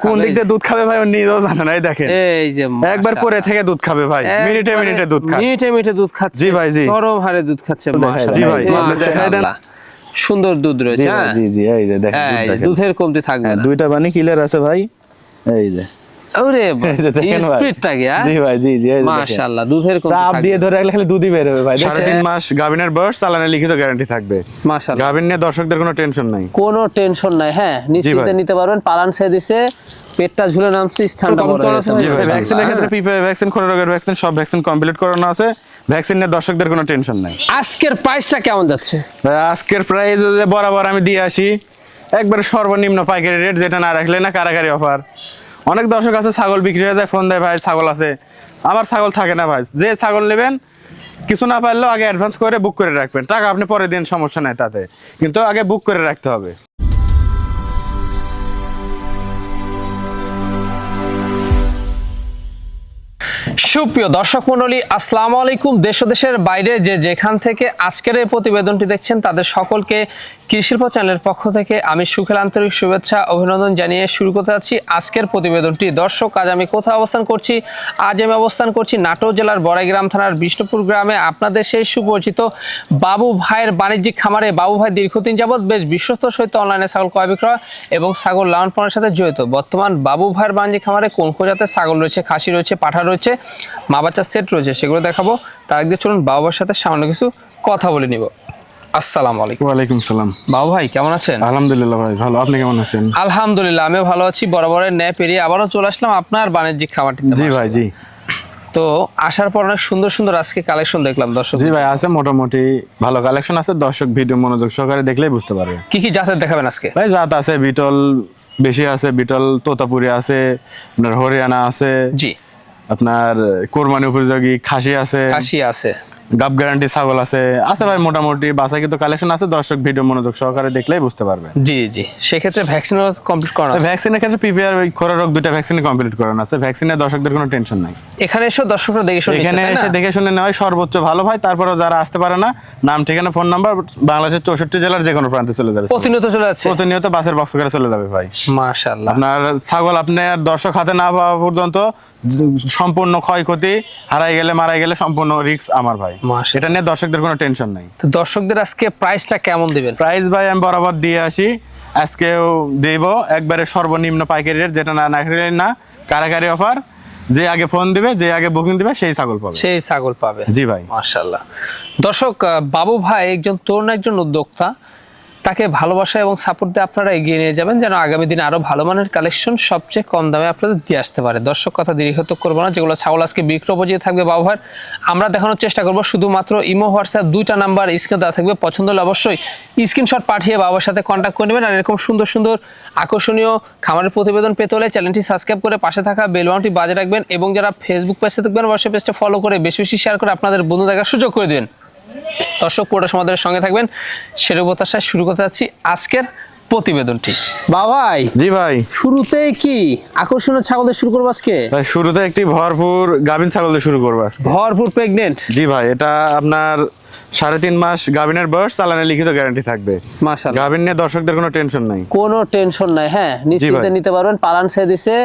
কোন দিক দিয়ে দুধ খাবে ভাই ও নিজেও জানে না। এই দেখেন এই যে একবার পরে থেকে দুধ খাবে ভাই, মিনিটে মিনিটে দুধ খায়, মিনিটে মিনিটে দুধ খাচ্ছে। জি ভাই, জি চরম হারে দুধ খাচ্ছে মাশাআল্লাহ। জি ভাই, আপনি দেখাই দেন। সুন্দর দুধ রয়েছে। হ্যাঁ জি জি, এই যে দেখেন দুধের কমতি থাকবে না। দুইটা বানি ক্লিয়ার আছে ভাই। এই যে ওরে স্পিডটা কি? জি ভাই, জি জি, এই যে মাশাআল্লাহ দুধের কমতি চাপ থাকবে। দিয়ে ধরে রাখলে খালি দুধই বের হবে ভাই। 3.5 মাস গাভিনের বয়স, চালানে লিখিত গ্যারান্টি থাকবে মাশাআল্লাহ। গাভিন নিয়ে দর্শকদের কোনো টেনশন নাই, কোনো টেনশন নাই। হ্যাঁ নিশ্চিন্তে নিতে পারবেন। পালান ছেড়ে দিছে, পেটটা ঝুলে নামছে, স্থানটা বড় হয়েছে। জি ভাই, ভ্যাকসিনের ক্ষেত্রে পিপি ভ্যাকসিন, খোরা রোগের ভ্যাকসিন, সব ভ্যাকসিন কমপ্লিট করানো আছে। ভ্যাকসিন নিয়ে দর্শকদের কোনো টেনশন নাই। আজকের প্রাইসটা কেমন যাচ্ছে? আজকের প্রাইস বরাবর আমি দিয়ে আসি একবারে সর্বনিম্ন পাইকারি রেট, যেটা না রাখলে না কারাগারি অফার। অনেক দর্শক আছে ছাগল বিক্রি হয়ে যায়, ফোন দেয় ভাই ছাগল আছে, আমার ছাগল থাকে না ভাই। যে ছাগল নেবেন কিছু না পারলেও আগে অ্যাডভান্স করে বুক করে রাখবেন, টাকা আপনি পরে দিন, সমস্যা নাই তাতে, কিন্তু আগে বুক করে রাখতে হবে। সুপ্রিয় দর্শক মণ্ডলী, আসসালামু আলাইকুম। দেশ ও দেশের বাইরে যে যেখান থেকে আজকের এই প্রতিবেদনটি দেখছেন তাদের সকলকে কৃষিশিল্প চ্যানেলের পক্ষ থেকে আমি সুখের আন্তরিক শুভেচ্ছা অভিনন্দন জানিয়ে শুরু করতে যাচ্ছি আজকের প্রতিবেদনটি। দর্শক, আজ আমি কোথায় অবস্থান করছি? আজ আমি অবস্থান করছি নাটোর জেলার বড়াইগ্রাম থানার বিষ্ণুপুর গ্রামে। আপনাদের সেই সুপরিচিত বাবু ভাইয়ের বাণিজ্যিক খামারে। বাবু ভাই দীর্ঘদিন যাবৎ বেশ বিশ্বস্ত সহিত অনলাইনে ছাগল ক্রয় বিক্রয় এবং ছাগল লালন পালনের সাথে জড়িত। বর্তমান বাবু ভাইয়ের বাণিজ্যিক খামারে কোন কোন জাতের ছাগল রয়েছে, খাসি রয়েছে, পাঠা রয়েছে, মা বাচ্চার সেট রয়েছে, সেগুলো দেখাবো। তার আগে চলুন বাবু ভাইয়ের সাথে সামান্য কিছু কথা বলে নিব। আসসালামু আলাইকুম। ওয়ালাইকুম সালাম। বাবু ভাই কেমন আছেন? আলহামদুলিল্লাহ ভাই ভালো, আপনি কেমন আছেন? আলহামদুলিল্লাহ আমিও ভালো আছি। বরাবরের ন্যায় পেরিয়ে আবারও চলে আসলাম আপনার বাণিজ্যিক খামারটিতে। জি ভাই, জি। তো আসার পর অনেক সুন্দর সুন্দর আজকে কালেকশন দেখলাম দর্শক। জি ভাই, আছে মোটামুটি ভালো কালেকশন আছে, দর্শক ভিডিও মনোযোগ সহকারে দেখলেই বুঝতে পারবে। কি কি জাতের দেখাবেন আজকে? ভাই জাত আছে, বিটল বেশি আছে, বিটল তোতাপুরি আছে, আপনার হরিয়ানা আছে, জি, আপনার কোরবানি উপযোগী খাসি আছে, খাসি আছে, গাব গ্যারান্টি ছাগল আছে ভাই। মোটামুটি বাসায় কিন্তু কালেকশন আছে, দর্শক ভিডিও মনোযোগ সহকারে দেখলেই বুঝতে পারবে। জি জি। সেক্ষেত্রে ভ্যাকসিন কমপ্লিট করানো আছে? ভ্যাকসিনের ক্ষেত্রে পিপিআর খোরা রোগ দুইটা ভ্যাকসিন কমপ্লিট করানো আছে। ভ্যাকসিনে দর্শকদের কোনো টেনশন নাই। এখানে এসে দর্শকরা দেখে শুনে এখানে এসে দেখে শুনে নেওয়া সর্বোচ্চ ভালো ভাই। তারপরে যারা আসতে পারে না, নাম ঠিকানা ফোন নাম্বার, বাংলাদেশের 64 জেলার যে কোনো প্রান্তে চলে যাবে। প্রতিনিয়ত চলে যাচ্ছে, প্রতিনিয়ত বাসের বক্স করে চলে যাবে ভাই। মাশাআল্লাহ। আপনার ছাগল আপনার দর্শক হাতে না পাওয়া পর্যন্ত সম্পূর্ণ ক্ষয়ক্ষতি, হারাই গেলে মারা গেলে সম্পূর্ণ রিস্ক আমার ভাই। এটা নিয়ে দর্শকদের কোনো টেনশন নাই। তো দর্শকদের আজকে প্রাইসটা কেমন দিবেন? প্রাইস ভাই আমি বরাবর দিয়ে আসি, আজকেও দেব একবারে সর্বনিম্ন পাইকারি রেট, যেটা না না কারাগারি অফার। যে আগে ফোন দিবে, যে আগে বুকিং দিবে, সেই ছাগল পাবে, সেই ছাগল পাবে। জি ভাই, মাশাআল্লাহ। দর্শক, বাবু ভাই একজন তরুণ, একজন উদ্যোক্তা। তাকে ভালোবাসা এবং সাপোর্ট দিয়ে আপনারা এগিয়ে নিয়ে যাবেন, যেন আগামী দিনে আরো ভালো মানের কালেকশন সবচেয়ে কম দামে আপনাদের দিয়ে আসতে পারে। দর্শক, কথা দীর্ঘায়িত করবো না, যেগুলো ছাগল আজকে বিক্রয় উপযোগী থাকবে বাবু ভাইয়ের আমরা দেখানোর চেষ্টা করবো। শুধুমাত্র ইমো, হোয়াটসঅ্যাপ দুইটা নাম্বার স্ক্রিনে দেওয়া থাকবে। পছন্দ হলে অবশ্যই স্ক্রিনশট পাঠিয়ে বাবার সাথে কন্ট্যাক্ট করে নেবেন। আর এরকম সুন্দর সুন্দর আকর্ষণীয় খামারের প্রতিবেদন পেতে হলে চ্যানেলটি সাবস্ক্রাইব করে পাশে থাকা বেল বাটনটি বাজিয়ে রাখবেন, এবং যারা ফেসবুক পেজে দেখবেন অবশ্যই পেজটা ফলো করে বেশি বেশি শেয়ার করে আপনাদের বন্ধু দেখার সুযোগ করে দেবেন। দর্শক, পুরোটা সমাজের সঙ্গে থাকবেন, সেরূপ প্রত্যাশায় শুরু করতে যাচ্ছি আজকের প্রতিবেদনটি। ভাই, জি ভাই, শুরুতেই কি আকর্ষণীয় ছাগল দিয়ে শুরু করবো আজকে? ভাই শুরুতে একটি ভরপুর গাভিন ছাগল দিয়ে শুরু করবো আজকে। ভরপুর প্রেগনেন্ট? জি ভাই, এটা আপনার 3.5 মাস গাভিনের বয়স, চালানে লিখিত গ্যারান্টি থাকবে। মাশাআল্লাহ। গাভিন নিয়ে দর্শকদের কোনো টেনশন নাই, কোনো টেনশন নাই। হ্যাঁ নিশ্চিন্তে নিতে পারবেন। পালান ছেড়ে দিছে,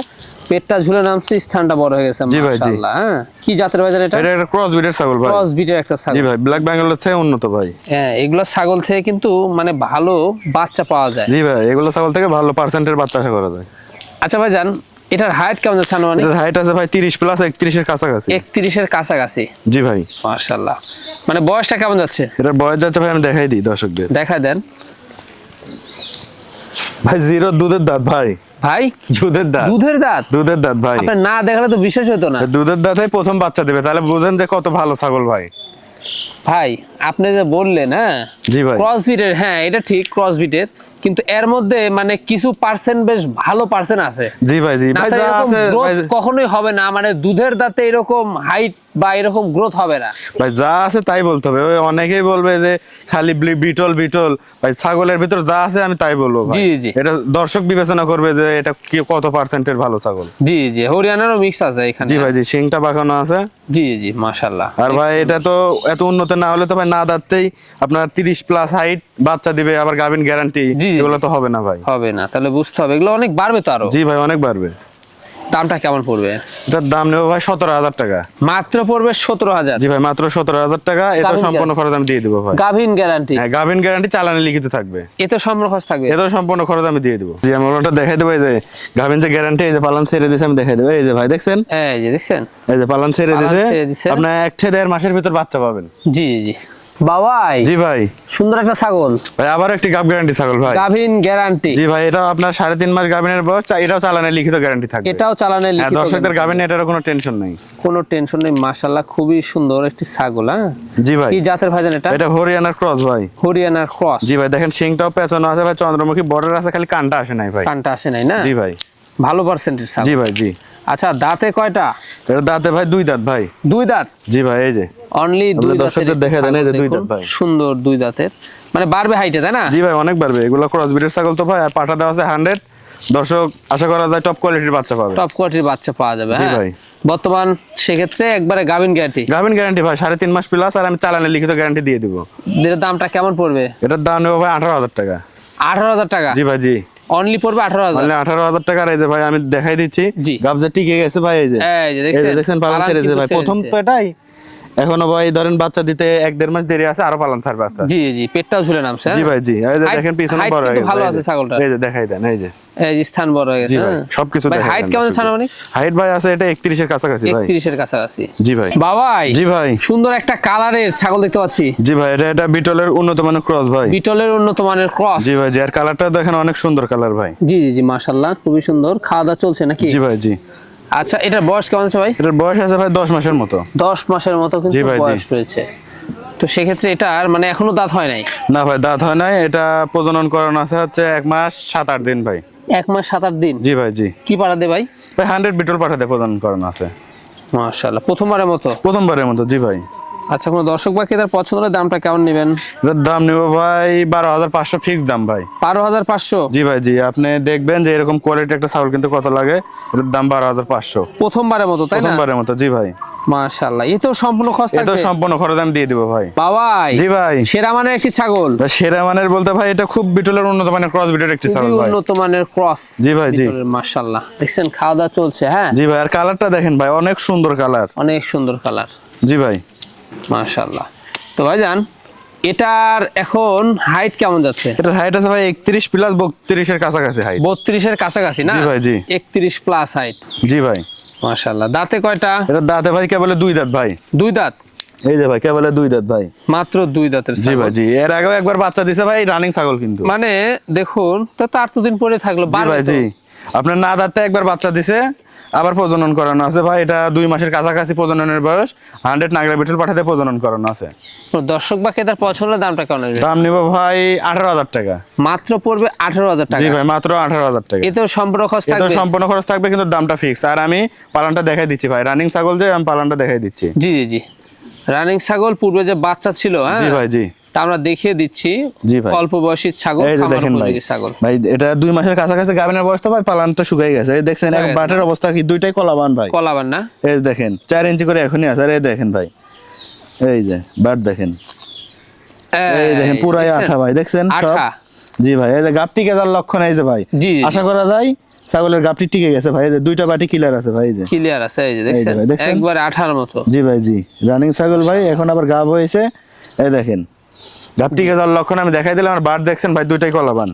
পেটটা ঝুলে নামছে, স্থানটা বড় হয়ে গেছে। মাশাআল্লাহ। হ্যাঁ, কি জাতের বাজার এটা? এটা একটা ক্রস ব্রিডের ছাগল ভাই। ক্রস ব্রিডের একটা ছাগল। জি ভাই, ব্ল্যাক বেঙ্গলের চেয়ে উন্নত ভাই। হ্যাঁ, এগুলো ছাগল থেকে কিন্তু মানে ভালো বাচ্চা পাওয়া যায়। জি ভাই, এগুলো ছাগল থেকে ভালো পার্সেন্টের বাচ্চা আশা করা যায়। আচ্ছা ভাই জান, এটার হাইট কেমন যাচ্ছে? এটার হাইট আছে ভাই 30 প্লাস, 31 এর কাছাকাছি। 31 এর কাছাকাছি? জি ভাই। মাশাআল্লাহ। মানে বয়সটা কেমন যাচ্ছে? এটার বয়স যাচ্ছে ভাই, আমি দেখাই দিই দর্শকদের। দেখা দেন ভাই, জিরো দুধের দাঁত ভাই। ভাই দুধের দাঁত? দুধের দাঁত? দুধের দাঁত ভাই। আপনি না দেখালে তো বিশ্বাস হতো না। দুধের দাঁতে প্রথম বাচ্চা দেবে, তাহলে বুঝেন যে কত ভালো ছাগল ভাই। ভাই আপনি যে বললেন, হ্যাঁ জি ভাই, ক্রস ব্রিডের, হ্যাঁ এটা ঠিক ক্রস ব্রিডের, কিন্তু এর মধ্যে মানে কিছু পার্সেন্ট বেশ ভালো পার্সেন্ট আছে। জি ভাই, জি ভাই, যা আছে কখনোই হবে না। মানে দুধের দাঁতে এরকম হাইট বা এরকম গ্রোথ হবে না? ভাই যা আছে তাই বলতে হবে। ওই অনেকেই বলবে যে খালি বিটল বিটল, ভাই ছাগলের ভিতর যা আছে আমি তাই বলবো ভাই। জি, জি। এটা দর্শক বিবেচনা করবে যে এটা কি কত পার্সেন্টের ভালো ছাগল। জি জি, হরিয়ানারও মিক্স আছে এখানে। জি ভাই জি, শিংটা বাঁকানো আছে। জি জি, মাশাআল্লাহ। আর ভাই এটা তো এত উন্নত না হলে তো ভাই না দাঁততেই আপনার 30+ হাইট বাচ্চা দিবে, আবার গাভিন গ্যারান্টি, জি, জি। এগুলো তো হবে না ভাই। হবে না, তাহলে বুঝতে হবে এগুলো অনেক বাড়বে তো আরো। জি ভাই অনেক বাড়বে। দামটা কেমন পড়বে? এটার দাম নেবো ভাই 17,000 টাকা। মাত্র পড়বে 17,000? জি ভাই মাত্র 17,000 টাকা। এটা গাভীন সম্পূর্ণ খরচ আমি দিয়ে দেবো ভাই। গাভিন গ্যারান্টি? হ্যাঁ গাভিন গ্যারান্টি, চালানে লিখিত থাকবে। এতে সম্পূর্ণ খরচ থাকবে? এটা সম্পূর্ণ খরচ আমি দিয়ে দেবো। জি আমি ওটা দেখাই দেবো। এই যে গাভিন যে গ্যারান্টি, এই যে পালন ছেড়ে দিয়েছে আমি দেখাই দেবো। এই যে ভাই দেখছেন, এই যে দেখছেন, এই যে পালন ছেড়ে পালন ছেড়ে দিছে। দিয়েছে, আপনার 1 থেকে 1.5 মাসের ভিতর বাচ্চা পাবেন। জি জি। বাবাই, জি ভাই। সুন্দর একটা ছাগল, ভাই আবার একটি গাভ গ্যারান্টি ছাগল ভাই। গাভিন গ্যারান্টি? জি ভাই, এটা আপনার 3.5 মাস গাভিনের বয়স, এটাও চালানে লিখিত গ্যারান্টি থাকবে। এটাও চালানে হ্যাঁ, লিখিত? দর্শকদের গাভিন এটারও কোনো টেনশন নেই। কোনো টেনশন নেই, মাশাআল্লাহ খুবই সুন্দর একটি ছাগল। হ্যাঁ জি ভাই। কি জাতের ভাইজান এটা? এটা হরিয়ানার ক্রস ভাই। হরিয়ানার ক্রস? জি ভাই, দেখেন শিংটাও পেছনে আছে ভাই, চন্দ্রমুখী বর্ডার আছে, খালি কানটা আসে নাই ভাই। কানটা আসে নাই না? জি ভাই। ভালো পার্সেন্টেজ ছাগল। জি ভাই জি। আচ্ছা, দাঁতে কয়টা? এটা দাঁতে ভাই 2 দাঁত ভাই। 2 দাঁত? জি ভাই, এই যে অনলি 2 আপনার দাঁতের? দর্শকদের দেখা দেন, এই যে 2 দাঁত ভাই। সুন্দর 2 দাঁতের, মানে বাড়বে হাইটে, তাই না? জি ভাই অনেক বাড়বে, এগুলো ক্রস ব্রিডের ছাগল তো ভাই। আর পাঠা দেওয়া আছে 100। দর্শক আশা করা যায় টপ কোয়ালিটির বাচ্চা পাবে। টপ কোয়ালিটির বাচ্চা পাওয়া যাবে। জি হ্যাঁ ভাই। বর্তমান সেক্ষেত্রে একবারে গাভিন গ্যারান্টি? গাভিন গ্যারান্টি ভাই 3.5 মাস প্লাস, আর আমি চালানে লিখিত গ্যারান্টি দিয়ে দিব। এর দামটা কেমন পড়বে? এটার দাম নেবো ভাই 18,000 টাকা। 18,000 টাকা? জি ভাই জি। অনলি পড়বে 18,000? মানে 18,000 টাকা। এই যে ভাই আমি দেখাই দিচ্ছি, জি। গাবজা টিকে গেছে ভাই। এই যে এই যে দেখছেন, দেখছেন পালন ছেড়ে দিয়েছে ভাই। প্রথম তো এটাই, এখনো ভাই ধরেন বাচ্চা দিতে 1-1.5 মাস দেরি আছে, আরো পালন ছাড়বে আস্তে আস্তে। জি জি, পেটটাও ঝুলে নামছে। জি ভাই জি। এই যে Height- দেখেন পিছনে height বড় হয়ে কিন্তু গেছে। ভালো এই আছে যে, ছাগলটা। এই যে দেখাই দেন, এই যে। এই যে স্থান বড় হয়ে গেছে। জি ভাই, সবকিছু ভাই দেখাই হাইট দেন কেমন দর্শকদের। ছাড়া মানে? হাইট ভাই আছে এটা 31 এর কাছাকাছি ভাই। 31 এর কাছাকাছি? জি ভাই। বাবাই, জি ভাই। সুন্দর একটা কালারের ছাগল দেখতে পাচ্ছি। জি ভাই, এটা বিটলের উন্নত মানের ক্রস ভাই। বিটলের উন্নত মানের ক্রস? জি ভাই জি। আর কালারটা দেখেন অনেক সুন্দর কালার ভাই। জি জি জি, মাশাআল্লাহ খুবই সুন্দর। খাওয়া দাওয়া চলছে নাকি? জি ভাই জি। আচ্ছা, এটার বয়স কেমন আছে ভাই? এটার বয়স আছে ভাই 10 মাসের মতো। 10 মাসের মতো কিন্তু জি ভাই, জি। বয়স রয়েছে। তো সেক্ষেত্রে এটার মানে এখনো দাঁত হয় নাই? না ভাই দাঁত হয় নাই। এটা প্রজনন করানো আছে হচ্ছে 1 মাস 7-8 দিন ভাই। 1 মাস 7-8 দিন? জি ভাই জি। কি পাড়া দে ভাই? ভাই 100 বিটল পাঠাতে প্রজনন করানো আছে। মাশাআল্লাহ, প্রথমবারের মতো? প্রথমবারের মতো। জি ভাই। আচ্ছা, কোনো দর্শক বা ক্রেতার পছন্দ হলে দামটা কেমন নেবেন? এটার দাম নেব ভাই 12,500 ফিক্স দাম ভাই। 12,500? জি ভাই জি। আপনি দেখবেন যে এরকম কোয়ালিটি একটা ছাগল কিন্তু কত লাগে। এটার দাম 12,500 প্রথমবারের মতো, তাই না? প্রথমবারের মতো। জি ভাই। মাশাআল্লাহ, এতেও সম্পূর্ণ খরচ এটা থাকবে? সম্পূর্ণ খরচ আমি দিয়ে দিব ভাই। বাবাই, জি ভাই। সেরা মানের একটি ছাগল? তা সেরা মানের বলতে ভাই এটা খুব বিটলের উন্নত মানের ক্রস বিটের একটি খুবই ছাগল ভাই। উন্নত মানের ক্রস? জি ভাই জি। মাশাআল্লাহ, দেখছেন খাওয়া দাওয়া চলছে? হ্যাঁ জি ভাই। আর কালারটা দেখেন ভাই, অনেক সুন্দর কালার। অনেক সুন্দর কালার। জি ভাই। মাশাআল্লাহ। তো ভাইজান, এটার এখন হাইট কেমন যাচ্ছে? এটার হাইট আছে ভাই 31 প্লাস 32 এর কাছাকাছি হাইট। 32 এর কাছাকাছি না? জি ভাই জি। 31 প্লাস হাইট? জি ভাই। মাশাআল্লাহ। দাঁতে কয়টা? এটার দাঁতে ভাই কেবল 2 দাঁত ভাই। 2 দাঁত? এই যে ভাই কেবল 2 দাঁত ভাই। মাত্র 2 দাঁতের জি ছাগল? ভাই জি। এর আগেও একবার বাচ্চা দিছে ভাই, রানিং ছাগল কিন্তু। মানে দেখুন তো, তার তো দিন পরে থাকলো। জি ভাই জি। আপনার না দাঁতে একবার বাচ্চা দিছে, আবার প্রজনন করানো আছে ভাই। এটা 2 মাসের কাছাকাছি প্রজননের বয়স। 100 নাগরা বিটল পাঠাতে প্রজনন করানো আছে। দর্শক বা ক্রেতার পছন্দ হলে দামটা কেমন আসবে? দাম নিব ভাই 18,000 টাকা। মাত্র পড়বে 18,000 টাকা? জি ভাই, মাত্র 18,000 টাকা। এতেও সম্পূর্ণ খরচ এটা থাকবে? সম্পূর্ণ খরচ থাকবে, কিন্তু দামটা ফিক্স। আর আমি পালনটা দেখাই দিচ্ছি ভাই, রানিং ছাগল যে আমি পালনটা দেখাই দিচ্ছি। জি জি জি। রানিং ছাগল, পূর্বে যে বাচ্চা ছিল, হ্যাঁ জি ভাই জি। তা আমরা দেখিয়ে দিচ্ছি। জি ভাই। অল্প বয়সী ছাগল, এই যে খামার দেখেন ভাই, উপযোগী ছাগল। ভাই এটা 2 মাসের কাছাকাছি গাভিনের বয়স তো ভাই, পালানটা শুকিয়ে গেছে। এই দেখছেন এক গেছে। বাটের অবস্থা কি, দুইটাই কলাবান ভাই। কলাবার না? এই দেখেন 4 ইঞ্চি করে এখনই আছে। আর এই দেখেন ভাই, এই যে বাট দেখেন, এই দেখেন পুরাই দেখছেন? আঠা ভাই, দেখছেন সব। আঠা? জি ভাই। এই যে গাপটি কেজার লক্ষণ, এই যে ভাই জি, জি, আশা করা যায় ছাগলের গাপটি টিকে গেছে ভাই। এই যে 2টা বাটি ক্লিয়ার আছে ভাই। এই যে ক্লিয়ার আছে, এই যে এই যে দেখছেন, ভাই, দেখছেন? একবারে আঠার মতো। জি ভাই জি। রানিং ছাগল ভাই, এখন আবার গাব হয়েছে। এই দেখেন গাপটি কেজার লক্ষণ আমি দেখাই দিলাম। আর বাট দেখছেন ভাই, দুইটাই কলাবান,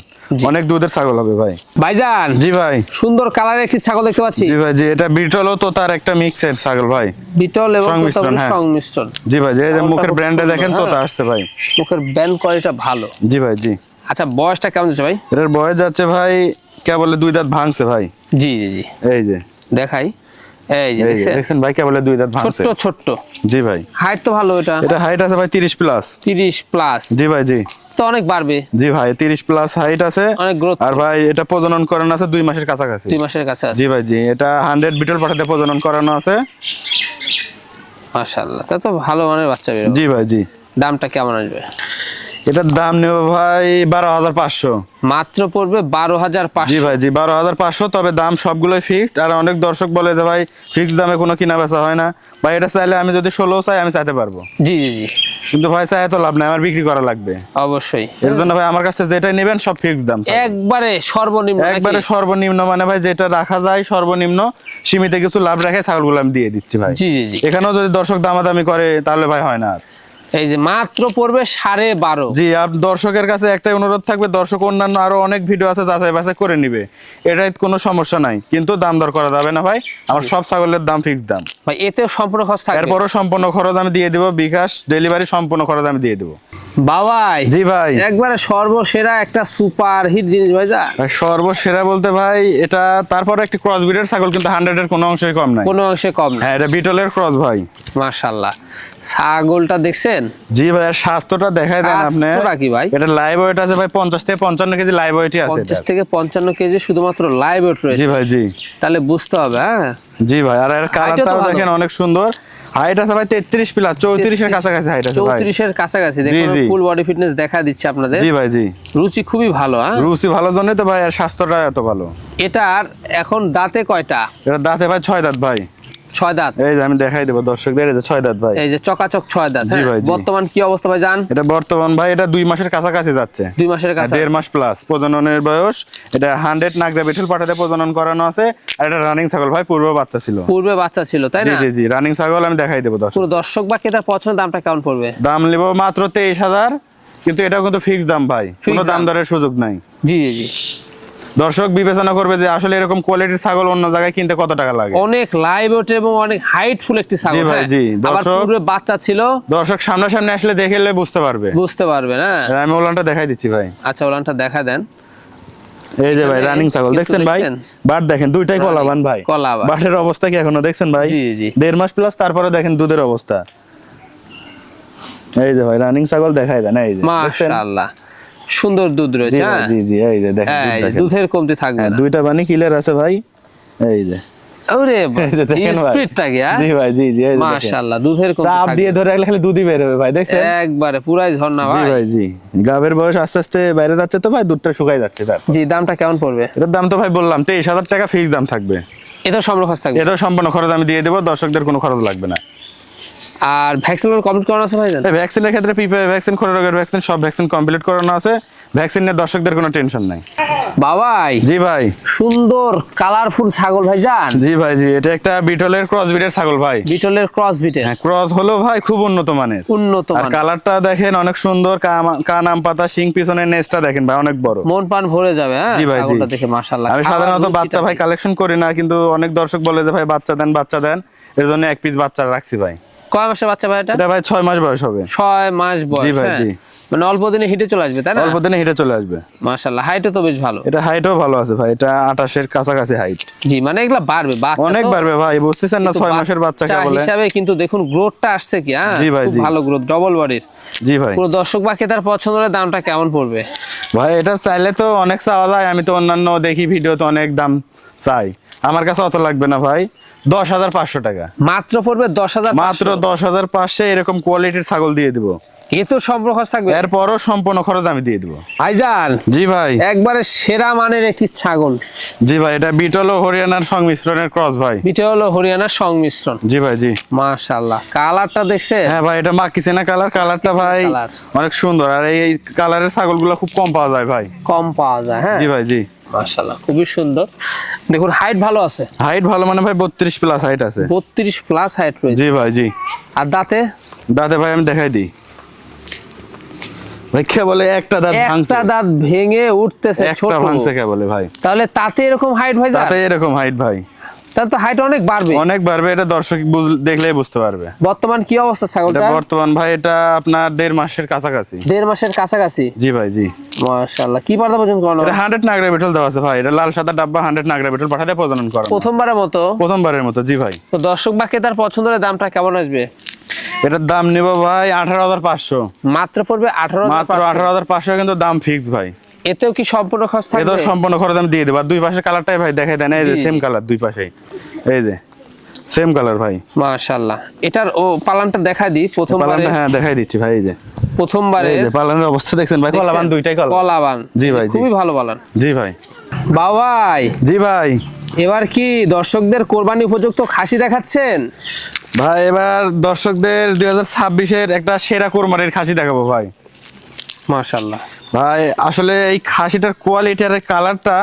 অনেক দুধের ছাগল হবে ভাই। ভাইজান, জি ভাই। সুন্দর কালারের একটি ছাগল দেখতে পাচ্ছি। জি ভাই জি। এটা বিটলও তো তার একটা মিক্সের ছাগল ভাই। বিটল এবং সংমিশ্রণ, তোতাপুরি হ্যাঁ। সংমিশ্রণ? জি ভাই জি। এই যে ছাগলটা মুখের খুব ব্র্যান্ডে সুন্দর, দেখেন তো হ্যাঁ। তা আসছে ভাই। মুখের ব্যান্ড কোয়ালিটিটা ভালো। জি ভাই জি। আচ্ছা, বয়সটা কেমন যাচ্ছে ভাই? এটার বয়স যাচ্ছে ভাই কেবল 2 দাঁত ভাঙছে ভাই। জি জি জি, এই যে দেখাই। এই যে এই যে দেখছেন, দেখছেন ভাই, কেবল 2 দাঁত ভাঙছে। ছোট্ট ছোট্ট। জি ভাই। হাইট তো ভালো এটা? এটা হাইট আছে ভাই 30 প্লাস। 30 প্লাস? জি ভাই জি। তো অনেক বাড়বে। জি ভাই 30 প্লাস হাইট আছে। অনেক গ্রোথ। আর ভাই এটা প্রজনন করানো আছে 2 মাসের কাছাকাছি। 2 মাসের কাছে আছে? জি ভাই জি। এটা 100 বিটল পাঠাতে প্রজনন করানো আছে। মাশাআল্লাহ, তা তো ভালো মানের বাচ্চা বের হবে। জি ভাই জি। দামটা কেমন আসবে? এটার দাম নেব ভাই 12,500। মাত্র পড়বে 12,500। জি ভাই জি, 12,500। তবে দাম সবগুলোই ফিক্সড। আর অনেক দর্শক বলে যে ভাই ফিক্সড দামে কোনো কিনা বেচা হয় না। ভাই এটা চাইলে আমি যদি 16 চাই আমি চাইতে পারবো, জি জি জি, কিন্তু ভাই চাই তো লাভ নাই, আমার বিক্রি করা লাগবে। অবশ্যই। এর জন্য ভাই আমার কাছে যেটাই নেবেন সব ফিক্সড দাম। একবারে সর্বনিম্ন নাকি? একবারে সর্বনিম্ন, মানে ভাই যেটা রাখা যায় সর্বনিম্ন সীমিত কিছু লাভ রেখে ছাগলগুলো আমি দিয়ে দিচ্ছি ভাই। জি জি জি। এখানেও যদি দর্শক দামাদামি করে তাহলে ভাই হয় না আর। এই যে মাত্র পড়বে 12.5। জি, আর দর্শকের কাছে একটাই অনুরোধ থাকবে, দর্শক অন্যান্য আরো অনেক ভিডিও আছে যাচাই বাছাই করে নিবে, এটাই কোনো সমস্যা নাই, কিন্তু দাম দর করা যাবে না ভাই। আমার সব ছাগলের দাম ফিক্স দাম। ভাই এতেও সম্পূর্ণ খরচ থাকবে? এরপরও সম্পূর্ণ খরচ আমি দিয়ে দিব, বিকাশ ডেলিভারি সম্পূর্ণ খরচ আমি দিয়ে দিব। বাবাই জি ভাই। একবারে সর্বসেরা একটা সুপার হিট জিনিস ভাই যা। ভাই সর্বসেরা বলতে ভাই এটা তারপরে একটি ক্রস ব্রিডের ছাগল, কিন্তু 100 এর কোনো অংশই কম নাই। কোনো অংশে কম না। হ্যাঁ, এটা বিটলের ক্রস ভাই। মাশাআল্লাহ, ছাগলটা দেখছেন? জি ভাই, আর স্বাস্থ্যটা দেখাই দেন আপনি। স্বাস্থ্যটা কি ভাই? এটা লাইভ ওয়েট আছে ভাই 50 থেকে 55 কেজি লাইভ ওয়েটই আছে। 50 থেকে 55 কেজি শুধুমাত্র লাইভ ওয়েট রয়েছে। জি ভাই জি। তাহলে বুঝতে হবে। হ্যাঁ জি ভাই, আর এর কালারটাও দেখেন অনেক সুন্দর। হাইট আছে ভাই 33 প্লাস, 34 এর কাছাকাছি হাইট আছে ভাই। 34 এর কাছাকাছি। দেখুন জি, জি। ফুল বডি ফিটনেস দেখা দিচ্ছে আপনাদের। জি ভাই জি। রুচি খুবই ভালো। হ্যাঁ, রুচি ভালো জন্যই তো ভাই, আর স্বাস্থ্যটা এত ভালো। এটার এখন দাঁতে কয়টা? এটা দাঁতে ভাই 6 দাঁত ভাই। 6 দাঁত। এই যে আমি দেখাই দেব দর্শকদের, এই যে 6 দাঁত ভাই। এই যে চকাচক 6 দাঁত। জি হ্যাঁ, ভাই, জি। বর্তমান কি অবস্থা ভাই জান? এটা বর্তমান ভাই এটা 2 মাসের কাছাকাছি যাচ্ছে। 2 মাসের কাছে। 1.5 মাস প্লাস প্রজননের বয়স। এটা 100 নাগরা বিটল পাঠাতে প্রজনন করানো আছে। আর এটা রানিং ছাগল ভাই, পূর্ব বাচ্চা ছিল। পূর্বে বাচ্চা ছিল তাই জি না? জি জি, রানিং ছাগল আমি দেখাই দেব দর্শক। পুরো দর্শক বা ক্রেতার পছন্দ দামটা কেমন পড়বে? দাম নেব মাত্র 23,000, কিন্তু এটা কিন্তু ফিক্স দাম ভাই, কোনো দাম দরের সুযোগ নাই। জি জি জি। দর্শক বিবেচনা করবে যে আসলে এরকম কোয়ালিটির ছাগল অন্য জায়গায় কিনতে কত টাকা লাগে। অনেক লাইভ ওয়েট এবং অনেক হাইটফুল একটি ছাগল। জি ভাই, হ্যাঁ, জি। আবার দর্শক- পূর্বে বাচ্চা ছিল। দর্শক সামনাসামনি আসলে দেখলে বুঝতে পারবে। বুঝতে পারবে না? আমি ওলানটা দেখাই দিচ্ছি ভাই। আচ্ছা, ওলানটা দেখা দেন। এই যে ভাই এখানে রানিং ছাগল কিন্তু দেখছেন ভাই, দেখছেন? বাট দেখেন দুইটাই Running, কলাবান ভাই। কলাবান। বাটের অবস্থা কি এখনো দেখছেন ভাই? জি, জি। 1.5 মাস প্লাস, তারপরে দেখেন দুধের অবস্থা। এই যে ভাই রানিং ছাগল দেখাই দেন, এই যে দেখছেন? মাশাআল্লাহ, সুন্দর দুধ জি রয়েছে। ভাই, হ্যাঁ, জি জি, এই যে দেখেন দুধ এই দেখেন। দুধের কমতি থাকবে হ্যাঁ, না। দুইটা বানি ক্লিয়ার আছে ভাই। এই যে ওরে এই যে দেখেন ভাই। স্পিডটা কি? হ্যাঁ, জি ভাই, জি জি, এই যে দেখেন। মাশাআল্লাহ, দুধের কমতি চাপ থাকবে দিয়ে ধরে রাখলে খালি দুধই বের হবে ভাই, দেখছেন? একবারে পুরাই ঝর্ণা জি ভাই। ভাই জি। গাবের বয়স আস্তে আস্তে বাইরে যাচ্ছে তো ভাই, দুধটা শুকাই যাচ্ছে তার। জি, দামটা কেমন পড়বে? এটার দাম তো ভাই বললাম 23,000 টাকা ফিক্স দাম থাকবে। এটা সম্পূর্ণ খরচ থাকবে। এটাও সম্পূর্ণ খরচ আমি দিয়ে দেবো, দর্শকদের কোনো খরচ লাগবে না। আর ভ্যাকসিন কমপ্লিট করানো আছে ভাই জান? ভ্যাকসিনের ক্ষেত্রে পিপিআই ভ্যাকসিন, খোরা রোগের ভ্যাকসিন, সব ভ্যাকসিন কমপ্লিট করানো আছে। ভ্যাকসিন নিয়ে দর্শকদের কোনো টেনশন নাই। বাবাই জি ভাই। সুন্দর কালারফুল ছাগল ভাই জান। জি ভাই জি, এটা একটা বিটলের ক্রস ব্রিডের ছাগল ভাই। বিটলের ক্রস বিটের। হ্যাঁ, ক্রস হলো ভাই খুব উন্নত মানের। উন্নত আর মান। কালারটা দেখেন অনেক সুন্দর, কান আম পাতা, শিং পিছনের নেজটা দেখেন ভাই অনেক বড়। মন পান ভরে যাবে। হ্যাঁ, জি ভাই, জি। ছাগলটা দেখে মাশাআল্লাহ। আমি সাধারণত বাচ্চা ভাই কালেকশন করি না, কিন্তু অনেক দর্শক বলে যে ভাই বাচ্চা দেন বাচ্চা দেন, এর জন্য এক পিস বাচ্চা রাখছি ভাই। কয় মাসের বাচ্চা ভাই এটা? এটা ভাই 6 মাস বয়স হবে। 6 মাস বয়স। জি ভাই, হ্যাঁ। জি। মানে অল্প দিনে হিটে চলে আসবে তাই না? অল্প দিনে হিটে চলে আসবে। মাশাআল্লাহ, হাইটও তো বেশ ভালো। এটা হাইটও ভালো আছে ভাই, এটা 28 এর কাছাকাছি হাইট। জি, মানে এগুলা বাড়বে, বাচ্চা অনেক তো বাড়বে ভাই, বুঝতেছেন না? কিন্তু 6 মাসের বাচ্চা কে বলে। হিসাবে কিন্তু দেখুন গ্রোথটা আসছে কি। হ্যাঁ, জি ভাই, খুব জি। ভালো গ্রোথ, ডবল বডির। জি ভাই। পুরো দর্শক বা ক্রেতার পছন্দ হলে দামটা কেমন পড়বে? ভাই এটা চাইলে তো অনেক চাওয়া যায়, আমি তো অন্যান্য দেখি ভিডিওতে অনেক দাম চাই, আমার কাছে অত লাগবে না ভাই। 10,500 টাকা মাত্র পড়বে 10,000। মাত্র 10,500, এরকম কোয়ালিটির ছাগল দিয়ে দিব। এ তো সম্পূর্ণ খরচ থাকবে। এরপরও সম্পূর্ণ খরচ আমি দিয়ে দিব। ভাইজান জি ভাই। একবারে সেরা মানের একটি ছাগল। জি ভাই, এটা বিটল ও হরিয়ানার সংমিশ্রণের ক্রস ভাই। এটা হলো হরিয়ানার সংমিশ্রণ। জি ভাই, জি। মাশাআল্লাহ, কালারটা দেখছে? হ্যাঁ ভাই, এটা মাকিছে না কালারটা ভাই কালার। অনেক সুন্দর। আর এই কালারের ছাগলগুলো খুব কম পাওয়া যায় ভাই। কম পাওয়া যায়। হ্যাঁ, জি ভাই, জি। মাশাআল্লাহ, খুবই সুন্দর। দেখুন হাইট ভালো আছে। হাইট ভালো মানে ভাই 32 প্লাস হাইট আছে। 32 প্লাস হাইট রয়েছে। জি ভাই, জি। আর দাঁতে? দাঁতে ভাই আমি দেখাই দিই ভাই, কে বলে একটা দাঁত ভাঙছে। একটা দাঁত ভেঙে উঠতেছে, ছোট একটা ভাঙছে কে বলে ভাই। তাহলে তাতে এরকম হাইট ভাই তাতে এরকম হাইট ভাই, তাহলে তো হাইট অনেক বাড়বে। অনেক বাড়বে। এটা দর্শক দেখলেই বুঝতে পারবে। বর্তমান কি অবস্থা এটা ছাগলটা? বর্তমান ভাই এটা আপনার 1.5 মাসের কাছাকাছি। 1.5 মাসের কাছাকাছি। জি ভাই, জি। মাশাআল্লাহ, কি পর্দা পর্যন্ত করানো? এটা 100 নাগরা বিটল দেওয়া আছে ভাই। এটা লাল সাদা ডাব্বা 100 নাগরা বিটল পাঠাতে প্রজনন করা প্রথমবারের মতো? প্রথমবারের মতো। জি ভাই। তো দর্শক বা ক্রেতার পছন্দের দামটা কেমন আসবে? এটার দাম নিব ভাই 18,500। মাত্র পড়বে মাত্র 18,500। 18,500, কিন্তু দাম ফিক্স ভাই। এতেও কি সম্পূর্ণ খরচ থাকবে? এটাও সম্পূর্ণ খরচ আমি দিয়ে দেবো। আর দুই পাশে কালারটাই ভাই দেখাই দেন, এই যে সেম কালার দুই পাশেই। এই যে সেম কালার ভাই। মাশাআল্লাহ। এটার ও পালানটা দেখা দিই প্রথমবারে। পালানটা হ্যাঁ দেখাই দিচ্ছি ভাই, এই যে প্রথমবারে এই যে পালানের অবস্থা দেখছেন ভাই, কলাবান দুইটাই কলাবান। জি ভাই, জি খুবই ভালো পালান। জি ভাই। বাবাই জি ভাই। এবার কি দর্শকদের কোরবানি উপযুক্ত খাসি দেখাচ্ছেন? ভাই এবার দর্শকদের 2026-এর একটা সেরা কোরবানির খাসি দেখাবো ভাই। মাশাআল্লাহ ভাই আসলে এই খাসিটার কোয়ালিটি আর কালারটা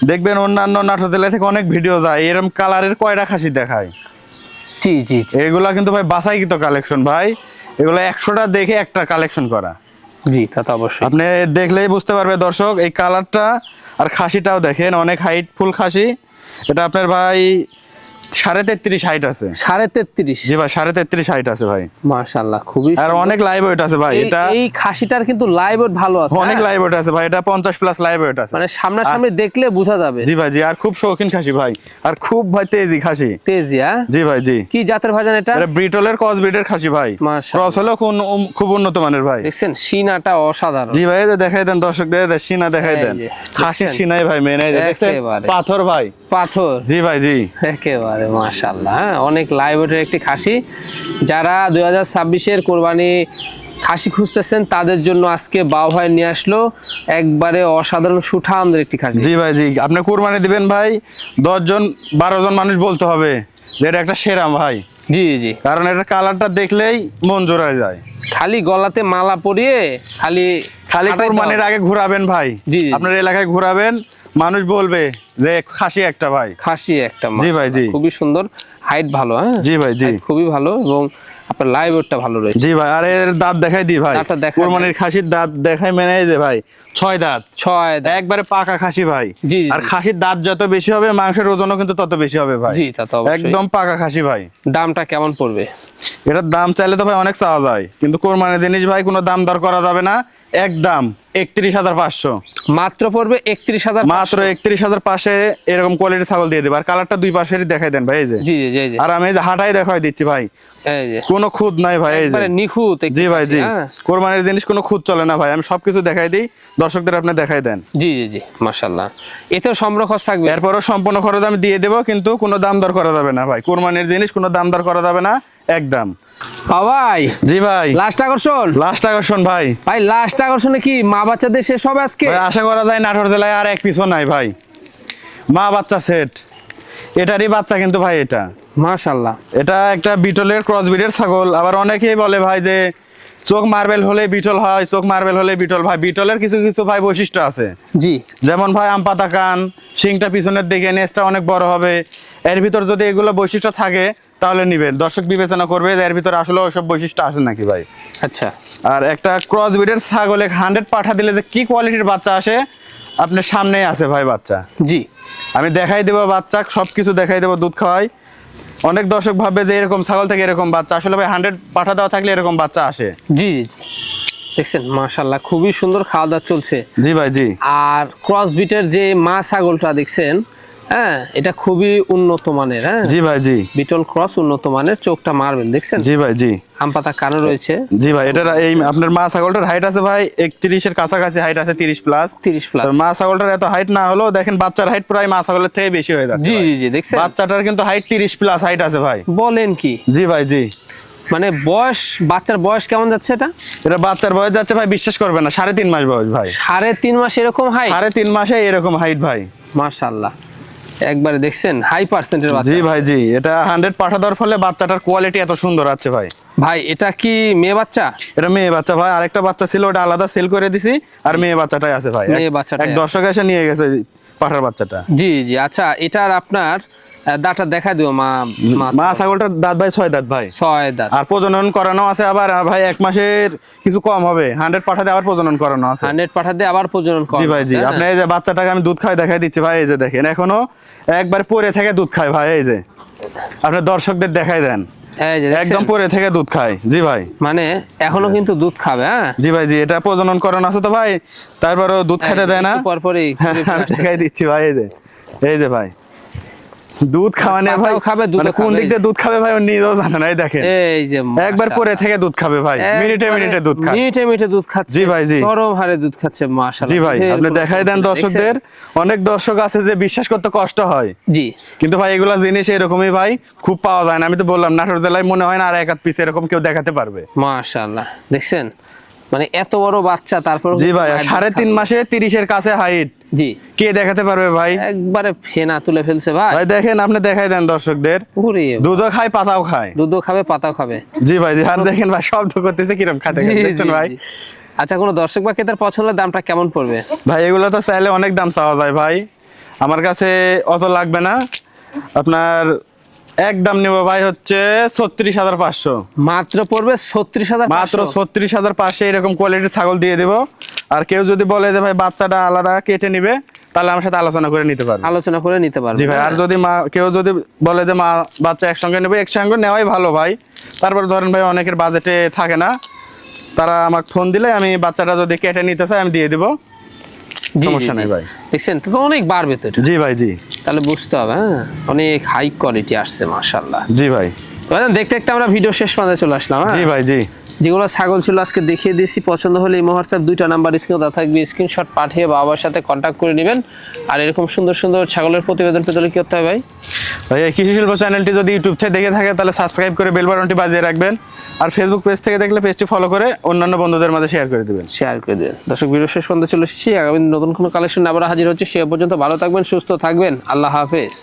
দেখবেন অন্যান্য নাটোর জেলা থেকে অনেক ভিডিও যায়, এরকম কালারের কয়টা খাসি দেখায়। জি জি জি। এগুলা কিন্তু ভাই বাছাইকৃত কালেকশন ভাই, এগুলো 100টা দেখে একটা কালেকশন করা। জি তা তো অবশ্যই। আপনি দেখলেই বুঝতে পারবে দর্শক, এই কালারটা আর খাসিটাও দেখেন, অনেক হাইট ফুল খাসি। এটা আপনার ভাই 33.5 হাইট আছে। 33.5? জি ভাই 33.5 হাইট আছে ভাই। মাশাআল্লাহ খুবই আর সুন্দর। অনেক লাইভ ওয়েট আছে ভাই। এটা এই খাসিটার কিন্তু লাইভ ওয়েট ভালো আছে। অনেক লাইভ ওয়েট আছে ভাই, এটা 50+ লাইভ ওয়েট আছে। মানে সামনাসামনি দেখলে বোঝা যাবে। জি ভাই জি। আর খুব শৌখিন খাসি ভাই, আর খুব ভাই তেজি খাসি। তেজি? হ্যাঁ জি ভাই জি। কি জাতের ভাইজান এটা? এটা ব্রিটলের ক্রস ব্রিডের খাসি ভাই। মাশাআল্লাহ। ক্রস হলো খুব উন্নত মানের ভাই। দেখছেন সিনাটা অসাধারণ। জি ভাই, এই যে দেখাই দেন দর্শকদের, সিনা দেখাই দেন। খাসি সিনাই ভাই মেন, এই যে দেখছেন পাথর ভাই, পাথর। জি ভাই জি। একেবারে মাশাআল্লাহ। হ্যাঁ অনেক লাইভ ওয়েটের একটি খাসি। যারা 2026-এর কোরবানি খাসি খুঁজতেছেন তাদের জন্য আজকে বাউ ভাই নিয়ে আসলো একবারে অসাধারণ সুঠামদের একটি খাসি। জি ভাই জি। আপনি কুরবানি দিবেন ভাই, 10 জন 12 জন মানুষ বলতে হবে যে এটা একটা সেরা ভাই। জি জি। কারণ এটা কালারটা দেখলেই মন জোড়ায় যায়। খালি গলাতে মালা পরিয়ে খালি কুরবানির আগে ঘোরাবেন ভাই, জি আপনার এলাকায় ঘোরাবেন, মানুষ বলবে যে খাসি একটা ভাই। খাসি একটা। জি ভাই জি। খুবই সুন্দর, হাইট ভালো। হ্যাঁ জি ভাই জি। খুবই ভালো এবং আপনার লাইভ ওয়েটটা ভালো রয়েছে। জি ভাই। আর এর দাঁত দেখাই দি ভাই, কুরবানির খাসির দাঁত দেখাই মেনে যে ভাই 6 দাঁত। 6 দাঁত একবারে পাকা খাসি ভাই। জি। আর খাসির দাঁত যত বেশি হবে মাংসের ওজনও কিন্তু তত বেশি হবে ভাই। জি তা তো অবশ্যই। একদম পাকা খাসি ভাই। দামটা কেমন পড়বে? এটার দাম চাইলে তো ভাই অনেক চাওয়া যায়, কিন্তু কোরবানির জিনিস ভাই কোনো দাম দর করা যাবে না। একদম 31,500 মাত্র পড়বে। 31,500 মাত্র 31,500 এরকম কোয়ালিটির ছাগল দিয়ে দেব। আর কালারটা দুই পাশেরই দেখাই দেন ভাই, এই যে জি জি জি। আর আমি এই যে হাঁটাই দেখাই দিচ্ছি ভাই, এই যে কোনো খুদ নাই ভাই, এই যে একবারে নিখুঁত। জি ভাই জি। কোরবানির জিনিস কোনো খুদ চলে না ভাই, আমি সবকিছু দেখাই দিই, দর্শকদের আপনি দেখাই দেন। জি জি জি মাশাআল্লাহ। এতেও সম্পূর্ণ খরচ থাকবে? এরপরও সম্পূর্ণ খরচ আমি দিয়ে দেবো, কিন্তু কোনো দাম দর করা যাবে না ভাই। কোরবানির জিনিস কোনো দাম দর করা যাবে না, একদম। ভাই জি ভাই। লাস্ট আকর্ষণ। লাস্ট আকর্ষণ ভাই। ভাই লাস্ট আকর্ষণে কি মা বাচ্চাদের শেষ হবে আজকে? আশা করা যায় নাটোর জেলায় আর এক পিছও নাই ভাই, মা বাচ্চা সেট। এটারই বাচ্চা কিন্তু ভাই, এটা মাশাআল্লাহ। এটা একটা বিটলের ক্রস ব্রিডের ছাগল। আবার অনেকেই বলে ভাই যে চোখ মার্বেল হলে বিটল হয়, চোখ মার্বেল হলে বিটল। ভাই বিটলের কিছু কিছু ভাই বৈশিষ্ট্য আছে। জি। যেমন ভাই আম পাতা কান, শিংটা পিছনের দিকে, নেজটা অনেক বড় হবে। এর ভিতর যদি এগুলো বৈশিষ্ট্য থাকে তাহলে নিবেন, দর্শক বিবেচনা করবে যে এর ভিতরে আসলে ওইসব বৈশিষ্ট্য আসে নাকি ভাই। আচ্ছা। আর একটা ক্রস ব্রিডের ছাগলে 100 পাঠা দিলে যে কি কোয়ালিটির বাচ্চা আসে আপনার সামনেই আছে ভাই বাচ্চা। জি। আমি দেখাই দেবো বাচ্চা, সবকিছু দেখাই দেবো, দুধ খাওয়াই। অনেক দর্শক ভাববে যে এরকম ছাগল থেকে এরকম বাচ্চা, আসলে ভাই 100 পাঠা দেওয়া থাকলে এরকম বাচ্চা আসে। জি জি। দেখছেন মাশাআল্লাহ খুবই সুন্দর খাওয়া দাওয়া চলছে। জি ভাই জি। আর ক্রস বিটের যে মা ছাগলটা দেখছেন, হ্যাঁ এটা খুবই উন্নত মানের। হ্যাঁ জি ভাই জি। বিটল ক্রস উন্নত মানের, চোখটা মারবেন দেখছেন। জি ভাই জি। আম পাতা কানে রয়েছে। জি ভাই। এটার এই আপনার মা ছাগলটার হাইট আছে ভাই 31-এর কাছাকাছি হাইট আছে, 30+। 30+। মা ছাগলটার এত হাইট না হলেও দেখেন বাচ্চার হাইট প্রায় মা ছাগলের থেকে বেশি হয়ে যাচ্ছে। জি জি জি দেখছেন বাচ্চাটার কিন্তু হাইট 30+ হাইট আছে ভাই। বলেন কি? জি ভাই জি। মানে বয়স, বাচ্চার বয়স কেমন যাচ্ছে এটা? এটা বাচ্চার বয়স যাচ্ছে ভাই, বিশ্বাস করবে না, 3.5 মাস বয়স ভাই। 3.5 মাস এরকম হাইট? 3.5 মাসে এরকম হাইট ভাই। মাশাআল্লাহ। একবারে দেখছেন হাই পার্সেন্টের বাচ্চা। জি ভাই জি। এটা 100 পাঠা দেওয়ার ফলে বাচ্চাটার কোয়ালিটি এত সুন্দর আছে ভাই। ভাই এটা কি মেয়ে বাচ্চা? এটা মেয়ে বাচ্চা ভাই। আরেকটা বাচ্চা ছিল, ওটা আলাদা সেল করে দিছি, আর মেয়ে বাচ্চাটাই আছে ভাই। মেয়ে বাচ্চাটাই এক দর্শক এসে নিয়ে গেছে পাঠার বাচ্চাটা। জি জি। আচ্ছা এটার আপনার দাঁতটা দেখা দিও। মা ছাগলটার দাঁত ভাই 6 দাঁত ভাই। 6 দাঁত। আর প্রজনন করানো আছে আবার ভাই 1 মাসের কিছু কম হবে। 100 পাঠা দিয়ে আবার প্রজনন করানো আছে। 100 পাঠা দিয়ে আবার প্রজনন করানো। জি ভাই জি। আপনি এই যে বাচ্চাটাকে আমি দুধ খাই দেখাই দিচ্ছি ভাই, এই যে দেখেন এখনো একবার পরে থেকে দুধ খায় ভাই। এই যে আপনি দর্শকদের দেখাই দেন, এই যে একদম পরে থেকে দুধ খায়। জি ভাই। মানে এখনো কিন্তু দুধ খাবে। হ্যাঁ জি ভাই জি। এটা প্রজনন করানো আছে তো ভাই, তারপরেও দুধ খেতে দেয় না। পরপরই আমি দেখাই দিচ্ছি ভাই, এই যে ভাই দুধ খাওয়ানে ভাই পাতাও খাবে, দুধও মানে কোন খাবে। দিক দিয়ে দুধ খাবে ভাই ও নিজেও জানে না, এই দেখেন এই যে একবার মাশাআল্লাহ। পরে থেকে দুধ খাবে ভাই, মিনিটে মিনিটে দুধ খায়। মিনিটে মিনিটে দুধ খাচ্ছে। জি ভাই, জি। চরম হারে দুধ খাচ্ছে মাশাআল্লাহ। জি ভাই, দুধের আপনি কোনো দেখাই দেন কমতি নেই, দর্শকদের। অনেক দর্শক আছে যে বিশ্বাস করতে কষ্ট হয়, দেখছেন? জি কিন্তু ভাই এগুলা জিনিস এরকমই ভাই খুব পাওয়া যায় না। আমি তো বললাম নাটোর জেলায় মনে হয় না আর এক আধ পিস এরকম কেউ দেখাতে পারবে। মাশাআল্লাহ, দেখছেন মানে এত বড় বাচ্চা, তারপর জি ভাই, 3.5 মাসে 30-এর কাছে হাইট, জি কে দেখাতে পারবে ভাই? একবারে ফেনা তুলে ফেলছে ভাই। ভাই দেখেন, আপনি দেখাই দেন দর্শকদের। ওরে দুধও খায়, পাতাও খায়। দুধও খাবে, পাতাও খাবে। জি ভাই, জি। আর দেখেন ভাই শব্দ করতেছে কিরকম খাতে জি, দেখছেন জি, ভাই? জি। আচ্ছা, কোনো দর্শক বা ক্রেতার পছন্দের দামটা কেমন পড়বে? ভাই এগুলো তো চাইলে অনেক দাম চাওয়া যায় ভাই, আমার কাছে অত লাগবে না। আপনার একদম নেব ভাই হচ্ছে 36,500, মাত্র পড়বে 36,500। মাত্র 36,500 এরকম কোয়ালিটির ছাগল দিয়ে দেবো। আর কেউ যদি বলে যে ভাই বাচ্চাটা আলাদা কেটে নিবে, তাহলে আমার সাথে আলোচনা করে নিতে পারবে। আলোচনা করে নিতে পারবে। জি ভাই, আর যদি কেউ যদি বলে যে মা বাচ্চা একসঙ্গে নেবে, একসঙ্গে নেওয়াই ভালো ভাই। তারপর ধরেন ভাই অনেকের বাজেটে থাকে না, তারা আমাকে ফোন দিলে আমি বাচ্চাটা যদি কেটে নিতে চাই আমি দিয়ে দিব, জি, সমস্যা জি, নেই জি। ভাই। দেখছেন তো অনেক বাড়বে তো এটা। জি ভাই, জি। তাহলে বুঝতে হবে, হ্যাঁ অনেক হাই কোয়ালিটি আসছে মাশাআল্লাহ। জি ভাই, তো ভাই, দেখতে দেখতে আমরা ভিডিও শেষ পর্যন্ত চলে আসলাম। হ্যাঁ, জি ভাই, জি। যেগুলো ছাগল ছিল আজকে দেখিয়ে দিয়েছি, পছন্দ হলে এই হোয়াটসঅ্যাপ 2টা নাম্বার স্ক্রিনে দেওয়া থাকবে, স্ক্রিনশট পাঠিয়ে বাবার সাথে কন্ট্যাক্ট করে নেবেন। আর এরকম সুন্দর সুন্দর ছাগলের প্রতিবেদন পেতে হলে কি করতে হবে ভাই? ভাই এই কৃষি শিল্প চ্যানেলটি যদি ইউটিউব থেকে দেখে থাকে তাহলে সাবস্ক্রাইব করে বেল বাটনটি বাজিয়ে রাখবেন। আর ফেসবুক পেজ থেকে দেখলে পেজটি ফলো করে অন্যান্য বন্ধুদের মাঝে শেয়ার করে দেবেন। শেয়ার করে দেবেন। দর্শক, ভিডিও শেষ পর্যন্ত চলে এসেছি। আগামী নতুন কোনো কালেকশন আবার হাজির হচ্ছে। সে পর্যন্ত ভালো থাকবেন, সুস্থ থাকবেন। আল্লাহ হাফেজ।